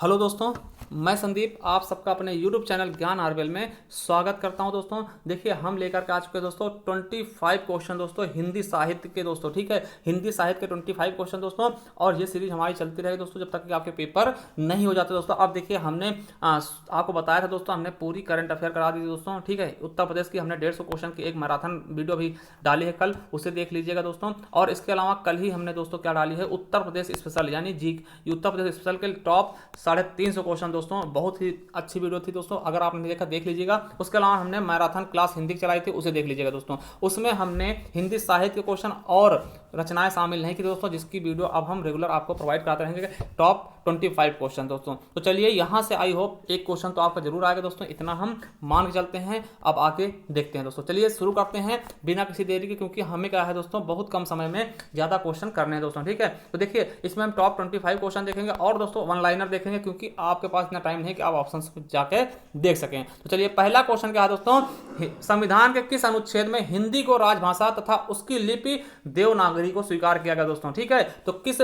Hello दोस्तों, मैं संदीप आप सबका अपने YouTube चैनल ज्ञान आरबेल में स्वागत करता हूं। दोस्तों देखिए, हम लेकर के आ चुके हैं दोस्तों 25 क्वेश्चन दोस्तों हिंदी साहित्य के दोस्तों। ठीक है, हिंदी साहित्य के 25 क्वेश्चन दोस्तों, और ये सीरीज हमारी चलती रहेगी दोस्तों जब तक कि आपके पेपर नहीं हो जाते दोस्तों। अब देखिए, हमने आपको बताया था दोस्तों, हमने पूरी करंट अफेयर करा दी थी दोस्तों। ठीक है, उत्तर प्रदेश की हमने 150 क्वेश्चन की एक मैराथन वीडियो भी डाली है कल, उसे देख लीजिएगा दोस्तों। और इसके अलावा कल ही हमने दोस्तों क्या डाली है, उत्तर प्रदेश स्पेशल यानी जी उत्तर प्रदेश स्पेशल के टॉप 350 क्वेश्चन दोस्तों। बहुत ही अच्छी वीडियो थी दोस्तों, अगर आपने देखा देख लीजिएगा। उसके अलावा हमने मैराथन क्लास हिंदी चलाई थी, उसे देख लीजिएगा दोस्तों। उसमें हमने हिंदी साहित्य के क्वेश्चन और रचनाएं शामिल नहीं की दोस्तों, जिसकी वीडियो अब हम रेगुलर आपको प्रोवाइड कराते रहेंगे। टॉप 25 क्वेश्चन दोस्तों। तो चलिए, यहां से आई होप एक क्वेश्चन तो आपका जरूर आएगा दोस्तों, इतना हम मान के चलते हैं। अब आके देखते हैं दोस्तों। चलिए शुरू करते हैं बिना किसी देरी के, क्योंकि हमें क्या है दोस्तों, बहुत कम समय में ज्यादा क्वेश्चन करने हैं दोस्तों। ठीक है, तो देखिए, इसमें हम टॉप 25 क्वेश्चन देखेंगे और दोस्तों वन लाइनर देखेंगे, क्योंकि आपके पास इतना टाइम नहीं कि आप ऑप्शन जाके देख सकें। तो चलिए, पहला क्वेश्चन क्या है दोस्तों, संविधान के किस अनुच्छेद में हिंदी को राजभाषा तथा उसकी लिपि देवनागरी को स्वीकार किया गया दोस्तों। ठीक है, तो किस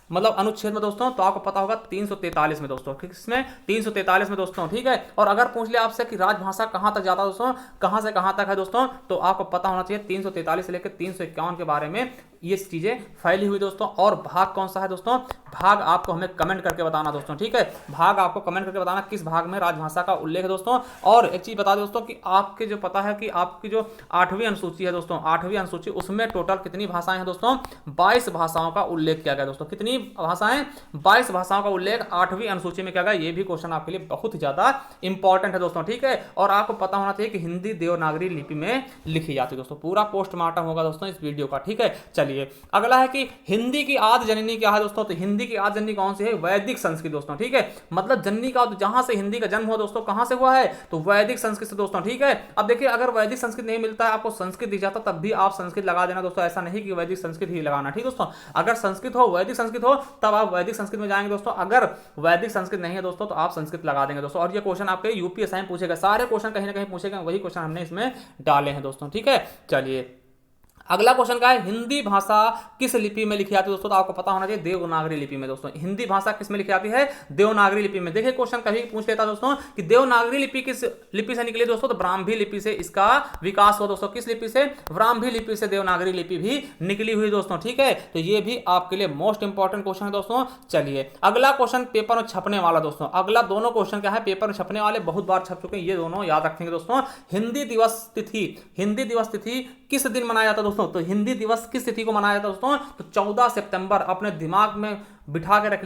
मतलब अनुच्छेद में दोस्तों, तो आपको पता होगा 343 में दोस्तों। किसमें? 343 में दोस्तों। ठीक है, और अगर पूछ लिया आपसे कि राजभाषा कहां तक जाता है दोस्तों, कहां से कहां तक है दोस्तों, तो आपको पता होना चाहिए 343 से लेकर 351 के बारे में ये चीजें फैली हुई दोस्तों। और भाग कौन सा है दोस्तों, भाग आपको हमें कमेंट करके बताना दोस्तों। ठीक है, भाग आपको कमेंट करके बताना किस भाग में राजभाषा का उल्लेख है दोस्तों। और एक चीज बता दें दोस्तों कि आपके जो पता है कि आपकी जो 8वीं अनुसूची है दोस्तों, 8वीं अनुसूची, उसमें टोटल कितनी भाषाएं हैं दोस्तों, 22 भाषाओं का उल्लेख किया गया दोस्तों। कितनी भाषाएं? 22 भाषाओं का उल्लेख 8वीं अनुसूची में किया गया। ये भी क्वेश्चन आपके लिए बहुत ही ज्यादा इंपॉर्टेंट है दोस्तों। ठीक है, और आपको पता होना चाहिए कि हिंदी देवनागरी लिपि में लिखी जाती है दोस्तों। पूरा पोस्टमार्टम होगा दोस्तों इस वीडियो का। ठीक है, चलिए अगला है कि हिंदी की आदि जननी क्या है दोस्तों, तो हिंदी की आदि जननी कौन सी है, वैदिक संस्कृत दोस्तों। ठीक है, मतलब जननी का जहां से हिंदी का जन्म हुआ दोस्तों, कहां से हुआ है, तो वैदिक संस्कृत से दोस्तों। ठीक है, अब देखिए, अगर वैदिक संस्कृत नहीं मिलता है, आपको संस्कृत दिख जाता, तब भी आप संस्कृत लगा देना दोस्तों। ऐसा नहीं कि वैदिक संस्कृत ही लगाना। ठीक दोस्तों, अगर संस्कृत हो, वैदिक संस्कृत हो, तब आप वैदिक संस्कृत में जाएंगे दोस्तों। अगर वैदिक संस्कृत नहीं है दोस्तों, तो आप संस्कृत लगा देंगे दोस्तों। और ये क्वेश्चन आपके यूपीएससी में पूछेगा, सारे क्वेश्चन कहीं ना कहीं पूछेगा, वही क्वेश्चन हमने इसमें डाले हैं दोस्तों। ठीक है, चलिए अगला क्वेश्चन का है, हिंदी भाषा किस लिपि में लिखी जाती है दोस्तों, तो आपको पता होना चाहिए देवनागरी लिपि में दोस्तों। हिंदी भाषा किस में लिखी जाती है, देवनागरी लिपि में। देखिए, क्वेश्चन कभी पूछ लेता दोस्तों कि देवनागरी लिपि किस लिपि से निकली दोस्तों, तो ब्राह्मी लिपि से इसका विकास हुआ दोस्तों। किस लिपि से? ब्राह्मी लिपि से देवनागरी लिपि भी निकली हुई दोस्तों। ठीक है, तो ये भी आपके लिए मोस्ट इंपॉर्टेंट क्वेश्चन है दोस्तों। चलिए अगला क्वेश्चन पेपर में छपने वाला दोस्तों। अगला दोनों क्वेश्चन क्या है, पेपर में छपने वाले, बहुत बार छप चुके हैं, ये दोनों याद रखेंगे दोस्तों। हिंदी दिवस तिथि, हिंदी दिवस तिथि किस दिन मनाया जाता दोस्तों, तो हिंदी दिवस किस तिथि को मनाया जाता दोस्तों, तो 14 सितंबर। अपने दिमाग में बिठा के रख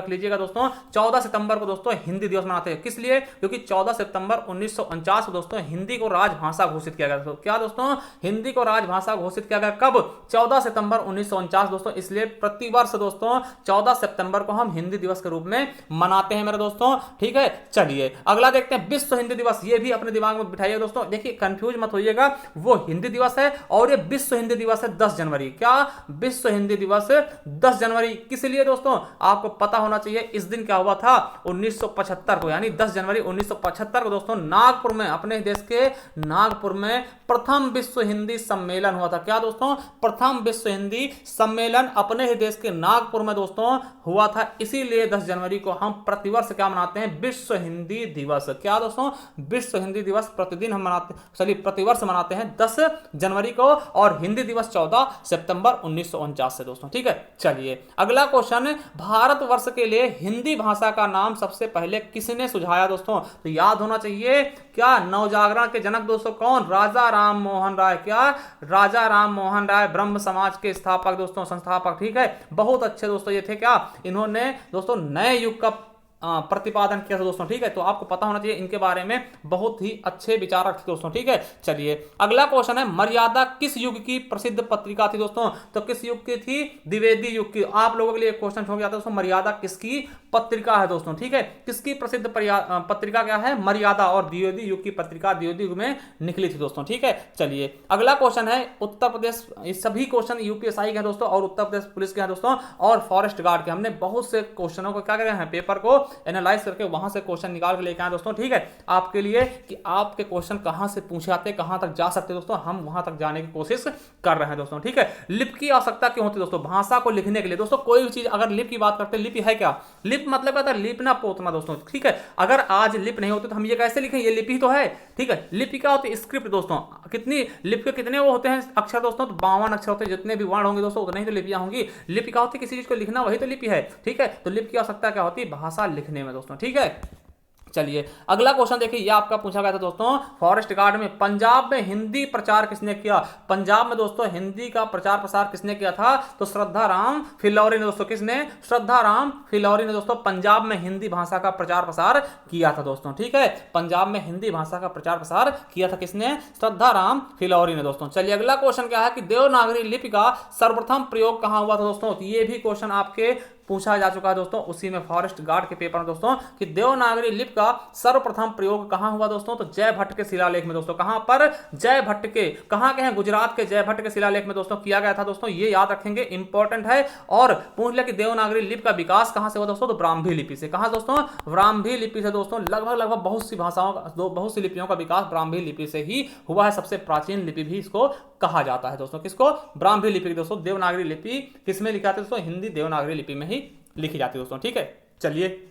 लीजिएगा दोस्तों, 14 सितंबर को दोस्तों हिंदी दिवस मनाते हैं। किस लिए? क्योंकि 14 सितंबर 1949 को दोस्तों हिंदी को राजभाषा घोषित किया गया। क्या दोस्तों, हिंदी को राजभाषा घोषित किया गया कब? 14 सितंबर 1949 दोस्तों। इसलिए प्रतिवर्ष दोस्तों 14 सितंबर को हम हिंदी दिवस के रूप में मनाते हैं मेरे दोस्तों। ठीक है, चलिए अगला देखते हैं, विश्व हिंदी दिवस। ये भी अपने दिमाग में बिठाइए दोस्तों। देखिए, कंफ्यूज मत होइएगा, वो हिंदी दिवस है और ये विश्व हिंदी दिवस है 10 जनवरी। क्या? विश्व हिंदी दिवस 10 जनवरी। किस लिए दोस्तों, आपको पता होना चाहिए, इस दिन क्या हुआ था, 1975 को, यानी 10 जनवरी 1975 को दोस्तों नागपुर में, अपने देश के नागपुर में प्रथम विश्व हिंदी सम्मेलन हुआ था। क्या दोस्तों, प्रथम विश्व हिंदी सम्मेलन अपने ही देश के नागपुर में दोस्तों हुआ था। इसीलिए 10 जनवरी को हम प्रतिवर्ष क्या मनाते हैं, विश्व हिंदी दिवस। क्या दोस्तों, विश्व हिंदी दिवस प्रतिदिन हम मनाते, चलिए प्रतिवर्ष मनाते हैं 10 जनवरी को, और हिंदी दिवस 14 सितंबर 1949 से दोस्तों। ठीक है, चलिए अगला क्वेश्चन, भारतवर्ष के लिए हिंदी भाषा का नाम सबसे पहले किसने सुझाया दोस्तों, तो याद होना चाहिए, क्या नवजागरण के जनक दोस्तों कौन, राजा राम मोहन राय। क्या? राजा राम मोहन राय, ब्रह्म समाज के स्थापक दोस्तों, संस्थापक। ठीक है, बहुत अच्छे दोस्तों ये थे। क्या? इन्होंने दोस्तों नए युग का प्रतिपादन किया था दोस्तों। ठीक है, तो आपको पता होना चाहिए इनके बारे में, बहुत ही अच्छे विचारक थे दोस्तों। ठीक है, चलिए अगला क्वेश्चन है, मर्यादा किस युग की प्रसिद्ध पत्रिका थी दोस्तों, तो किस युग की थी, द्विवेदी युग की। आप लोगों के लिए क्वेश्चन हो जाता है दोस्तों, मर्यादा किसकी पत्रिका है दोस्तों। ठीक है, किसकी प्रसिद्ध पत्रिका क्या है, मर्यादा, और द्विवेदी युग की पत्रिका द्विवेदी युग में निकली थी दोस्तों। ठीक है, चलिए अगला क्वेश्चन है, उत्तर प्रदेश, सभी क्वेश्चन यूपीएससी के दोस्तों और उत्तर प्रदेश पुलिस के हैं दोस्तों, और फॉरेस्ट गार्ड के। हमने बहुत से क्वेश्चनों को क्या कर रहे हैं, पेपर को एनालाइज करके वहां से क्वेश्चन निकाल के लेके आए दोस्तों, ठीक है, आपके लिए कि आपके क्वेश्चन कहां से पूछे आते हैं, कहां तक जा सकते हैं दोस्तों, हम वहां तक जाने की कोशिश कर रहे हैं दोस्तों, ठीक है। लिप की आवश्यकता क्यों होती है दोस्तों? भाषा को लिखने के लिए दोस्तों। कोई भी चीज अगर लिप की बात करते हैं, लिपि है क्या? लिप मतलब क्या था? लिपना पोतना दोस्तों, ठीक है। अगर आज लिप नहीं होती तो हम ये कैसे लिखें? ये लिपि तो है, ठीक है। लिपि क्या होती है? स्क्रिप्ट दोस्तों। कितनी लिप के कितने वो होते हैं अक्षर दोस्तों? तो 52 अक्षर होते हैं। जितने भी वर्ण होंगे दोस्तों उतने ही तो लिपियां होंगी। लिपि क्या होती है? किसी चीज को लिखना, वही तो लिपि है, ठीक है। तो लिप की आवश्यकता क्या होती है? भाषा लिखने में दोस्तों, ठीक है। चलिए अगला क्वेश्चन देखिए, ये आपका पूछा गया था दोस्तों फॉरेस्ट गार्ड में, पंजाब में हिंदी प्रचार किसने किया? पंजाब में दोस्तों हिंदी का प्रचार प्रसार किसने किया था? तो श्रद्धा राम फिलौरी ने दोस्तों। किसने? श्रद्धा राम फिलौरी ने दोस्तों पंजाब में हिंदी भाषा का प्रचार प्रसार किया था दोस्तों, ठीक है। पंजाब में हिंदी भाषा का प्रचार प्रसार किया था किसने? श्रद्धा राम फिलौरी ने दोस्तों। चलिए अगला क्वेश्चन क्या है कि देवनागरी लिपि का सर्वप्रथम प्रयोग कहां हुआ था दोस्तों? तो ये भी क्वेश्चन आपके पूछा जा चुका है दोस्तों उसी में फॉरेस्ट गार्ड के पेपर में दोस्तों, कि देवनागरी लिपि का सर्वप्रथम प्रयोग कहां हुआ दोस्तों? तो जय भट्ट के शिलालेख में दोस्तों। कहां पर? जय भट्ट के। कहां के हैं? गुजरात के जय भट्ट के शिलालेख में दोस्तों किया गया था दोस्तों। ये याद रखेंगे, इंपॉर्टेंट है। और पूछ लिया कि देवनागरी लिपि का विकास कहां से हुआ दोस्तों? तो ब्राह्मी लिपि से। कहां दोस्तों? ब्राह्मी लिपि से दोस्तों। लगभग बहुत सी भाषाओं का, बहुत सी लिपियों का विकास ब्राह्मी लिपि से ही हुआ है। सबसे प्राचीन लिपि भी इसको कहा जाता है दोस्तों। किसको? ब्राह्मी लिपि दोस्तों। देवनागरी लिपि किसमें लिखी जाती है दोस्तों? हिंदी देवनागरी लिपि में ही लिखी जाती है दोस्तों, ठीक है। चलिए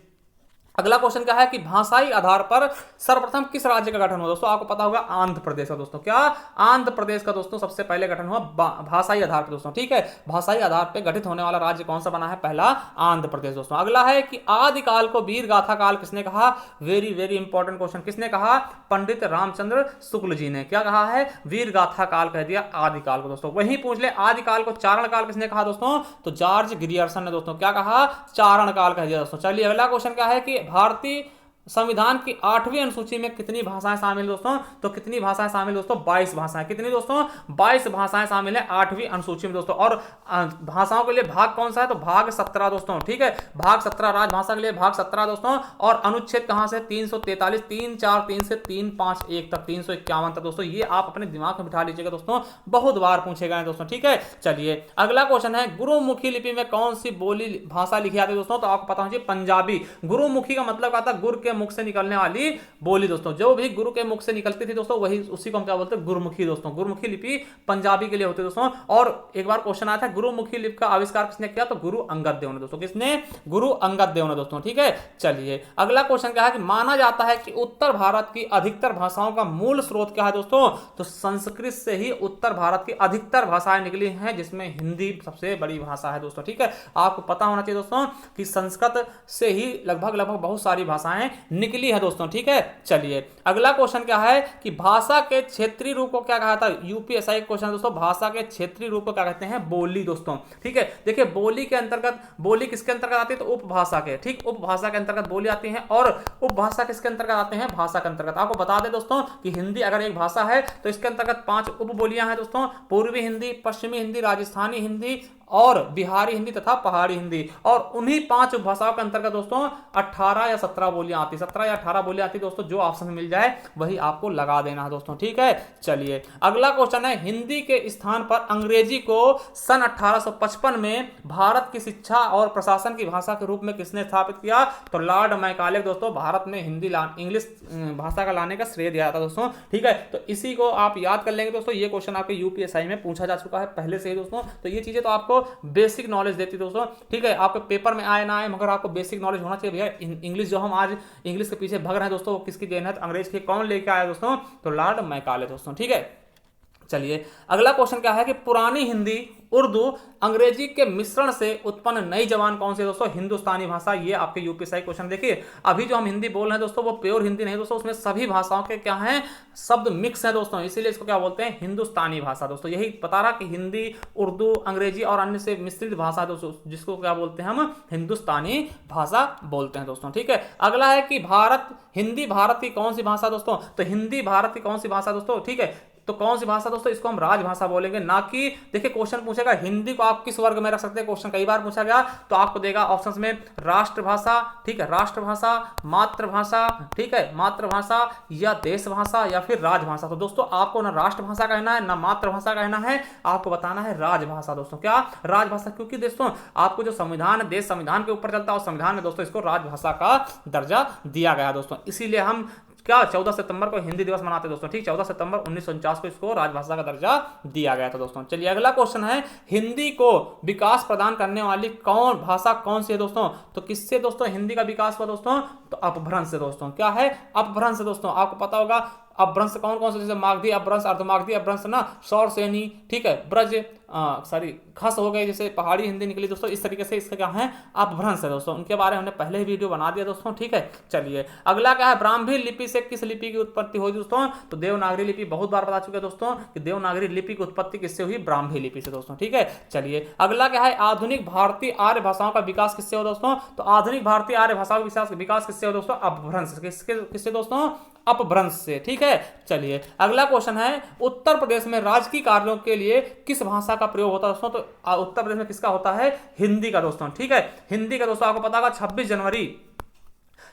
अगला क्वेश्चन क्या है कि भाषाई आधार पर सर्वप्रथम किस राज्य का गठन हुआ दोस्तों? आपको पता होगा आंध्र प्रदेश का दोस्तों। क्या? आंध्र प्रदेश का दोस्तों सबसे पहले गठन हुआ भाषाई आधार पर दोस्तों, ठीक है। भाषाई आधार पर गठित होने वाला राज्य कौन सा बना है? पहला आंध्र प्रदेश दोस्तों। अगला है कि आदिकाल को वीर गाथा काल किसने कहा? Very very important question. किसने कहा? पंडित रामचंद्र शुक्ल जी ने। क्या कहा है? वीर गाथा काल कह दिया आदिकाल को दोस्तों। वहीं पूछ ले आदिकाल को चारण काल किसने कहा दोस्तों? तो जॉर्ज ग्रियर्सन ने दोस्तों। क्या कहा? चारण काल कह दिया दोस्तों। चलिए अगला क्वेश्चन क्या है कि भारतीय संविधान की 8वीं अनुसूची में कितनी भाषाएं शामिल दोस्तों? तो कितनी भाषाएं शामिल दोस्तों? 22 भाषाएं। कितनी दोस्तों? 22 भाषाएं शामिल है 8वीं अनुसूची में दोस्तों। और भाषाओं के लिए भाग कौन सा है? तो भाग 17 दोस्तों, ठीक है। भाग 17 राजभाषा के लिए भाग 17 दोस्तों। और अनुच्छेद कहां से? 343, 343 से 351 तक, 351 तक दोस्तों। ये आप अपने दिमाग में बिठा लीजिएगा दोस्तों, बहुत बार पूछे गए दोस्तों, ठीक है। चलिए अगला क्वेश्चन है गुरुमुखी लिपि में कौन सी बोली भाषा लिखी जाती है दोस्तों? तो आपको पता होना चाहिए पंजाबी। गुरुमुखी का मतलब आता है गुरु के मुख से निकलने वाली बोली दोस्तों। जो भी गुरु के मुख से निकलती थी दोस्तों वही, उसी को हम क्या बोलते हैं? गुरुमुखी दोस्तों। गुरुमुखी लिपि पंजाबी के लिए होती है दोस्तों। और एक बार क्वेश्चन आया था गुरुमुखी लिपि का आविष्कार किसने किया? तो गुरु अंगद देव ने दोस्तों। किसने? गुरु अंगद देव ने दोस्तों, ठीक है। चलिए अगला क्वेश्चन क्या है कि माना जाता है कि उत्तर भारत की अधिकतर भाषाओं का मूल स्रोत क्या है दोस्तों? तो संस्कृत से ही उत्तर भारत की अधिकतर भाषाएं निकली हैं, जिसमें हिंदी सबसे बड़ी भाषा है दोस्तों, ठीक है। आपको पता होना चाहिए दोस्तों कि संस्कृत से ही लगभग बहुत सारी भाषाएं निकली है दोस्तों, ठीक है। चलिए अगला क्वेश्चन क्या है कि भाषा के क्षेत्रीय रूप को क्या कहा था? यूपीएसआई क्वेश्चन दोस्तों। भाषा के क्षेत्रीय रूप को क्या कहते हैं? बोली दोस्तों, ठीक है। देखिए बोली के अंतर्गत, बोली किसके अंतर्गत आती है? तो उपभाषा के, ठीक। उपभाषा के अंतर्गत बोली आती है। और उपभाषा किसके अंतर्गत आते हैं? भाषा के अंतर्गत। आपको बता दें दोस्तों कि हिंदी अगर एक भाषा है तो इसके अंतर्गत 5 उपबोलियां हैं दोस्तों। पूर्वी हिंदी, पश्चिमी हिंदी, राजस्थानी हिंदी और बिहारी हिंदी तथा पहाड़ी हिंदी। और उन्हीं 5 भाषाओं के अंतर्गत दोस्तों 18 या 17 बोलियां आती, 17 या 18 बोलियां आती दोस्तों। जो ऑप्शन मिल जाए वही आपको लगा देना है दोस्तों, ठीक है। चलिए अगला क्वेश्चन है हिंदी के स्थान पर अंग्रेजी को सन 1855 में भारत की शिक्षा और प्रशासन की भाषा के रूप में किसने स्थापित किया? तो लॉर्ड मैकाले दोस्तों। भारत में हिंदी इंग्लिश भाषा का लाने का श्रेय दिया था दोस्तों, ठीक है। तो इसी को आप याद कर लेंगे दोस्तों। ये क्वेश्चन आपके यूपीएसआई में पूछा जा चुका है पहले से ही दोस्तों। तो ये चीजें तो आपको बेसिक नॉलेज देती दोस्तों, ठीक है। आपके पेपर में आए ना आए मगर आपको बेसिक नॉलेज होना चाहिए भैया। इंग्लिश जो हम आज इंग्लिश के पीछे भग रहे हैं दोस्तों, किसकी देन है? तो अंग्रेज के कौन लेके आया दोस्तों? तो लॉर्ड मैकाले दोस्तों, ठीक है। चलिए अगला क्वेश्चन क्या है कि पुरानी हिंदी, उर्दू, अंग्रेजी के मिश्रण से उत्पन्न नई जबान कौन सी है दोस्तों? हिंदुस्तानी भाषा। ये आपके यूपीएसआई क्वेश्चन देखिए। अभी जो हम हिंदी बोल रहे हैं दोस्तों वो प्योर हिंदी नहीं दोस्तों, उसमें सभी भाषाओं के क्या हैं? शब्द मिक्स है दोस्तों, इसीलिए इसको क्या बोलते हैं? हिंदुस्तानी भाषा दोस्तों। यही बता रहा कि हिंदी, उर्दू, अंग्रेजी और अन्य से मिश्रित भाषा दोस्तों, जिसको क्या बोलते हैं? हम हिंदुस्तानी भाषा बोलते हैं दोस्तों, ठीक है। अगला है कि हिंदी भारत की कौन सी भाषा दोस्तों? तो हिंदी भारत की कौन सी भाषा दोस्तों? ठीक है, तो कौन सी भाषा दोस्तों, इसको हम राजभाषा बोलेंगे। ना कि देखिए क्वेश्चन पूछेगा हिंदी को आप किस वर्ग में रख सकते हैं, क्वेश्चन कई बार पूछा गया तो आपको देगा ऑप्शंस में राष्ट्रभाषा, ठीक है, राष्ट्रभाषा, मातृभाषा, ठीक है, मातृभाषा या देशभाषा या फिर राजभाषा। तो दोस्तों आपको ना राष्ट्रभाषा कहना है ना मातृभाषा कहना है, आपको बताना है राजभाषा दोस्तों। क्या राजभाषा, क्योंकि दोस्तों आपको जो संविधान है, देश संविधान के ऊपर चलता है और संविधान में दोस्तों इसको राजभाषा का दर्जा दिया गया दोस्तों। इसीलिए हम क्या 14 सितंबर को हिंदी दिवस मनाते हैं दोस्तों, ठीक, 14 सितंबर 1949 को इसको राजभाषा का दर्जा दिया गया था दोस्तों। चलिए अगला क्वेश्चन है, हिंदी को विकास प्रदान करने वाली भाषा कौन सी है दोस्तों। तो किससे दोस्तों हिंदी का विकास हुआ दोस्तों, तो अपभ्रंश से दोस्तों। क्या है, अपभ्रंश दोस्तों। आपको पता होगा अपभ्रंश कौन कौन से, जैसे मागधी अपभ्रंश, अर्धमागधी अपभ्रंश ना, सौर सेनी, ठीक है, ब्रज सॉरी खस हो गए, जैसे पहाड़ी हिंदी निकली दोस्तों, इस तरीके से इसका क्या है अपभ्रंश है दोस्तों। उनके बारे में हमने पहले ही वीडियो बना दिया दोस्तों, ठीक है। चलिए अगला क्या है, ब्राह्मी लिपि से किस लिपि की उत्पत्ति हुई दोस्तों, तो देवनागरी लिपि। बहुत बार बता चुके हैं दोस्तों कि देवनागरी लिपि की उत्पत्ति किससे हुई, ब्राह्मी लिपि से दोस्तों, ठीक है। चलिए अगला क्या है, आधुनिक भारतीय आर्य भाषाओं का विकास किससे हो दोस्तों, तो आधुनिक भारतीय आर्य भाषाओं का विकास किससे हो दोस्तों, अपभ्रंश, किससे दोस्तों, अपभ्रंश से, ठीक है। चलिए अगला क्वेश्चन है, उत्तर प्रदेश में राजकीय कार्यों के लिए किस भाषा का प्रयोग होता है दोस्तों, तो उत्तर प्रदेश में किसका होता है, हिंदी का दोस्तों, ठीक है। हिंदी का दोस्तों आपको पता होगा 26 जनवरी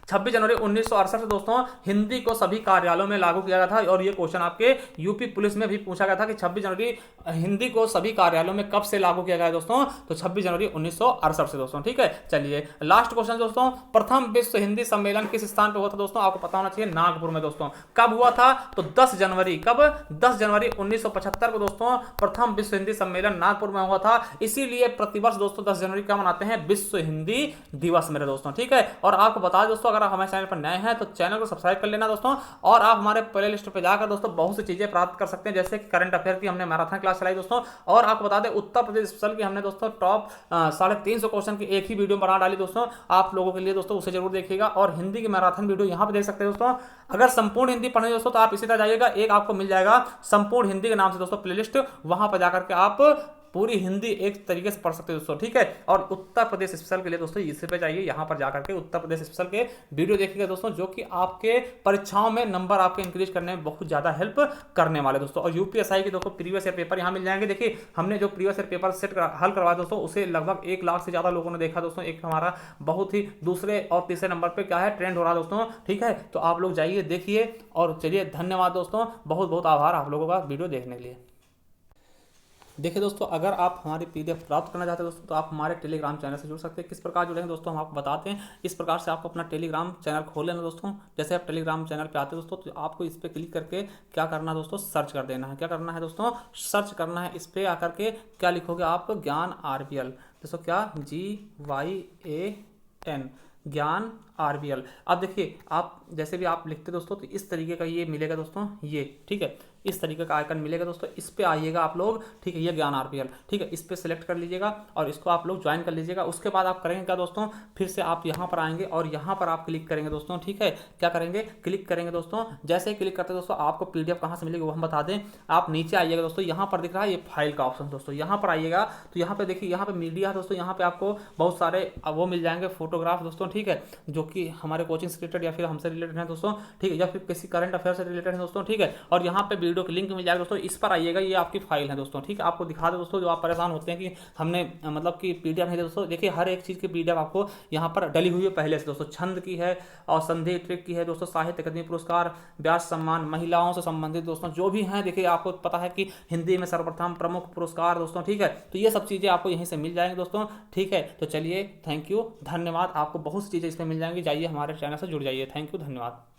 1968 से दोस्तों हिंदी को सभी कार्यालयों में लागू किया गया था। और ये क्वेश्चन आपके यूपी पुलिस में भी पूछा गया था कि 26 जनवरी हिंदी को सभी कार्यालयों में कब से लागू किया गया दोस्तों, तो 26 जनवरी 1968 से दोस्तों, ठीक है। चलिए लास्ट क्वेश्चन दोस्तों, प्रथम विश्व हिंदी सम्मेलन किस स्थान पर हुआ था दोस्तों, आपको पता होना चाहिए नागपुर में दोस्तों। कब हुआ था, तो 10 जनवरी, कब, 10 जनवरी 1975 को दोस्तों प्रथम विश्व हिंदी सम्मेलन नागपुर में हुआ था। इसीलिए प्रतिवर्ष दोस्तों 10 जनवरी क्या मनाते हैं, विश्व हिंदी दिवस मेरे दोस्तों, ठीक है। और आपको बता दें दोस्तों, अगर आप हमारे चैनल पर नए हैं तो चैनल को सब्सक्राइब कर लेना दोस्तों। और आप हमारे प्लेलिस्ट पे जाकर दोस्तों बहुत सी चीजें प्राप्त कर सकते हैं, जैसे कि करंट अफेयर की हमने मैराथन क्लास चलाई दोस्तों। और आपको बता दें उत्तर प्रदेश स्पेशल की हमने दोस्तों टॉप 350 क्वेश्चन की एक ही वीडियो बना डाली दोस्तों आप लोगों के लिए दोस्तों, उसे जरूर देखिएगा। और हिंदी की मैराथन वीडियो यहाँ पे देख सकते हैं दोस्तों। अगर संपूर्ण हिंदी पढ़नी दोस्तों तो आप इसी तरह जाइएगा, एक आपको मिल जाएगा संपूर्ण हिंदी के नाम से दोस्तों प्लेलिस्ट, वहां पर जाकर के आप पूरी हिंदी एक तरीके से पढ़ सकते हैं दोस्तों, ठीक है। और उत्तर प्रदेश स्पेशल के लिए दोस्तों इसी पे जाइए, यहाँ पर जाकर के उत्तर प्रदेश स्पेशल के वीडियो देखिएगा दोस्तों, जो कि आपके परीक्षाओं में नंबर आपके इंक्रीज करने में बहुत ज्यादा हेल्प करने वाले दोस्तों। और यूपीएसआई के दोस्तों प्रीवियस ईयर पेपर यहाँ मिल जाएंगे। देखिए हमने जो प्रीवियस ईयर पेपर सेट हल करवाया दोस्तों, उसे लगभग 1 लाख से ज्यादा लोगों ने देखा दोस्तों। एक हमारा बहुत ही दूसरे और तीसरे नंबर पे क्या है ट्रेंड हो रहा है दोस्तों, ठीक है। तो आप लोग जाइए देखिए। और चलिए धन्यवाद दोस्तों, बहुत बहुत आभार आप लोगों का वीडियो देखने के लिए। देखिए दोस्तों, अगर आप हमारी पीडीएफ प्राप्त करना चाहते हैं दोस्तों तो आप हमारे टेलीग्राम चैनल से जुड़ सकते हैं। किस प्रकार जुड़ेंगे दोस्तों हम आपको बताते हैं। इस प्रकार से आपको अपना टेलीग्राम चैनल खोल लेना दोस्तों। जैसे आप टेलीग्राम चैनल पे आते हैं दोस्तों तो आपको इस पर क्लिक करके क्या करना है दोस्तों, सर्च कर देना है। क्या करना है दोस्तों, सर्च करना है। इस पर आकर के क्या लिखोगे आप, ज्ञान RBL दोस्तों, क्या GYAN ज्ञान RBL। अब देखिए आप जैसे भी आप लिखते दोस्तों तो इस तरीके का ये मिलेगा दोस्तों, ये ठीक है, इस तरीके का आइकन मिलेगा दोस्तों। इस पे आइएगा आप लोग, ठीक है, ये ज्ञान RBL, ठीक है। इस पे सेलेक्ट कर लीजिएगा और इसको आप लोग ज्वाइन कर लीजिएगा। उसके बाद आप करेंगे क्या दोस्तों, फिर से आप यहाँ पर आएंगे और यहाँ पर आप क्लिक करेंगे दोस्तों, ठीक है। क्या करेंगे, क्लिक करेंगे दोस्तों। जैसे ही क्लिक करते हैं दोस्तों आपको PDF कहाँ से मिलेगी वो हम बता दें। आप नीचे आइएगा दोस्तों, यहाँ पर दिख रहा है ये फाइल का ऑप्शन दोस्तों, यहाँ पर आइएगा तो यहाँ पे देखिए, यहाँ पे मीडिया है दोस्तों। यहाँ पे आपको बहुत सारे वो मिल जाएंगे फोटोग्राफ दोस्तों, ठीक है, जो कि हमारे कोचिंग से रिलेटेड या फिर हमसे रिलेटेड है दोस्तों, ठीक है, या फिर किसी करंट अफेयर से रिलेटेड है दोस्तों, ठीक है। और यहाँ पे वीडियो की लिंक मिल जाएगा दोस्तों, इस पर आइएगा, ये आपकी फाइल है दोस्तों, ठीक है। आपको दिखा दो दोस्तों, जो आप परेशान होते हैं कि हमने मतलब कि PDF नहीं दोस्तों, देखिए हर एक चीज़ की PDF आपको यहाँ पर डली हुई है पहले से दोस्तों। छंद की है और संधि ट्रिक की है दोस्तों, साहित्य अकादमी पुरस्कार, व्यास सम्मान, महिलाओं से संबंधित दोस्तों जो भी हैं, देखिए आपको पता है कि हिंदी में सर्वप्रथम प्रमुख पुरस्कार दोस्तों, ठीक है। तो ये सब चीज़ें आपको यहीं से मिल जाएंगी दोस्तों, ठीक है। तो चलिए थैंक यू, धन्यवाद। आपको बहुत सी चीज़ें इसमें मिल जाएंगी, जाइए हमारे चैनल से जुड़ जाइए। थैंक यू, धन्यवाद।